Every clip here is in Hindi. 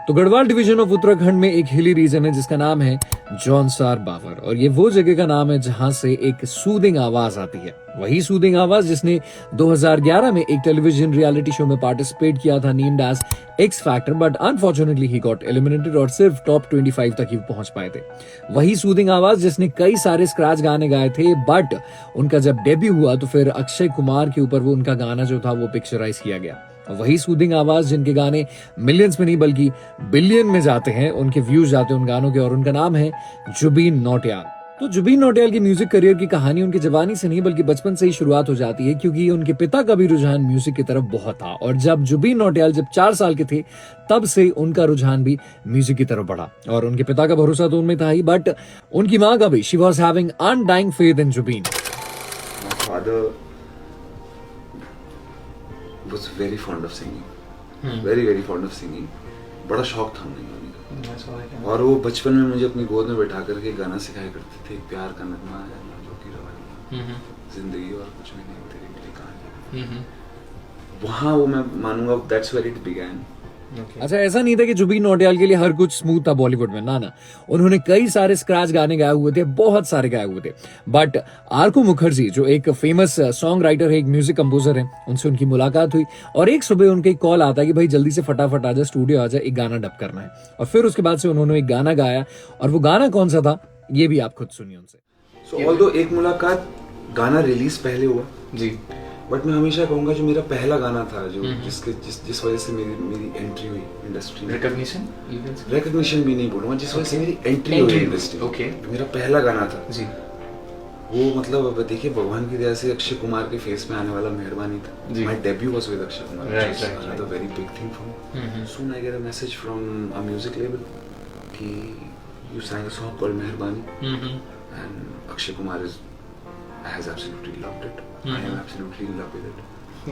तो गढ़वाल डिवीजन ऑफ उत्तराखंड में एक हिली रीजन है जिसका नाम है जौनसार बावर, और ये वो जगह का नाम है जहां से एक सूदिंग आवाज आती है। वही सूदिंग आवाज जिसने 2011 में एक टेलीविजन रियलिटी शो में पार्टिसिपेट किया था named as x factor, but unfortunately he got eliminated और सिर्फ टॉप 25 तक ही पहुंच पाए थे। वही सूदिंग आवाज जिसने कई सारे स्क्रैच गाने गाए थे, बट उनका जब डेब्यू हुआ तो फिर अक्षय कुमार के ऊपर वो उनका गाना जो था वो पिक्चराइज किया गया। वही सूदिंग आवाज जिनके गाने मिलियंस में नहीं बल्कि बिलियन में जाते हैं, उनके व्यूज जाते हैं उन गानों के, और उनका नाम है जुबीन नौटियाल। तो जुबीन नौटियाल की म्यूजिक करियर की कहानी उनकी जवानी से नहीं बल्कि बचपन से ही शुरुआत हो जाती है, क्योंकि उनके पिता का भी रुझान म्यूजिक की तरफ बहुत था, और जब जुबीन नौटियाल जब 4 साल के थे तब से उनका रुझान भी म्यूजिक की तरफ बढ़ा। और उनके पिता का भरोसा तो उनमें था ही, बट उनकी माँ का भी, she was having undying faith in Zubeen. was very fond of singing, very fond of singing. बड़ा शौक था उन्हें गाने का, और वो बचपन में मुझे अपनी गोद में बैठा करके गाना सिखाया करते थे। प्यार का नगमा है ना जो की रवानी, जिंदगी और कुछ भी नहीं तेरे लिए कहानी। वहाँ वो मैं मानूंगा that's where it began. अच्छा, ऐसा नहीं था कि जुबीन नौटियाल के लिए हर कुछ स्मूथ था बॉलीवुड में, ना, उन्होंने कई सारे स्क्रैच गाने गाए हुए थे, बहुत सारे गाए हुए थे। बट आरकू मुखर्जी जो एक फेमस सॉन्ग राइटर है, एक म्यूजिक कंपोजर है, उनसे उनकी मुलाकात हुई और एक सुबह उनके कॉल आता है कि भाई जल्दी से फटाफट आ जा, स्टूडियो आ जा, एक गाना डब करना है। और फिर उसके बाद से उन्होंने एक गाना गाया, और वो गाना कौन सा था ये भी आप खुद सुनिए उनसे। So although एक मुलाकात गाना रिलीज पहले हुआ जी, बट मैं हमेशा कहूंगा जो मेरा पहला गाना था, जो जिस वजह से मेरी एंट्री हुई इंडस्ट्री में, रिकॉग्निशन भी नहीं बोलूंगा, जिस वजह से मेरी एंट्री हुई इंडस्ट्री। ओके, मेरा पहला गाना था जी, वो मतलब अब देखिए भगवान की दया से अक्षय कुमार के फेस में आने वाला मेहरबानी था। My debut was with Akshay Kumar, right, a very big thing for me. Soon I get a message from a music label कि you sang a song called Meherbaani, and Akshay Kumar has absolutely loved it. I am absolutely in love with it.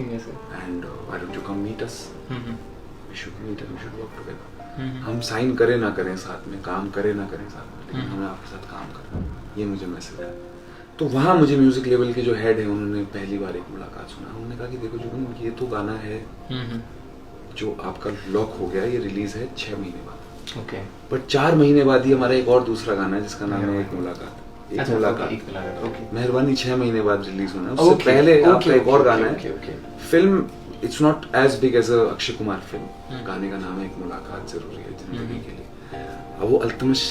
yes sir, And why don't you come meet us? We should meet and we should work together. हम साइन करें ना करें साथ में, काम करें ना करें साथ में, लेकिन हमें आपके साथ काम करना, ये मुझे मैसेज है। तो वहाँ मुझे म्यूजिक लेवल के जो हेड है उन्होंने पहली बार एक मुलाकात सुना। उन्होंने कहा कि देखो जुबिन, ये तो गाना है जो आपका लॉक हो गया, ये रिलीज है 6 महीने बाद। ओके, बट 4 महीने बाद ही हमारा एक और दूसरा गाना है जिसका नाम है एक मुलाकात। एक मुलाकात, ओके, मेहरबानी 6 महीने बाद रिलीज होना है। उससे पहले आपका एक और गाना है। Film it's not as big as a Akshay Kumar film. गाने का नाम है एक मुलाकात जरूरी है जिंदगी के लिए। अब वो अल्तमश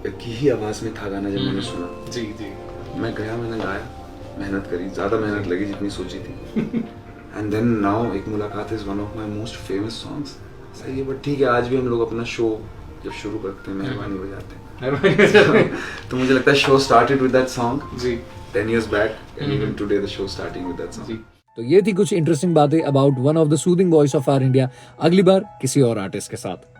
की ही आवाज में था गाना। जब मैंने सुना, जी जी, मैं गया, मैंने गाया, मेहनत करी, ज्यादा मेहनत लगी जितनी सोची थी। एंड देन नाउ एक मुलाकात is one of my most famous songs. सही है, बट ठीक है, आज भी हम लोग अपना शो जब शुरू करते हैं मेहरबानी बजाते हैं। तो मुझे लगता है show started with that song जी 10 years back, and even today the show starting with that song. तो ये थी कुछ इंटरेस्टिंग बातें about one of the soothing voice of our India. अगली बार किसी और आर्टिस्ट के साथ।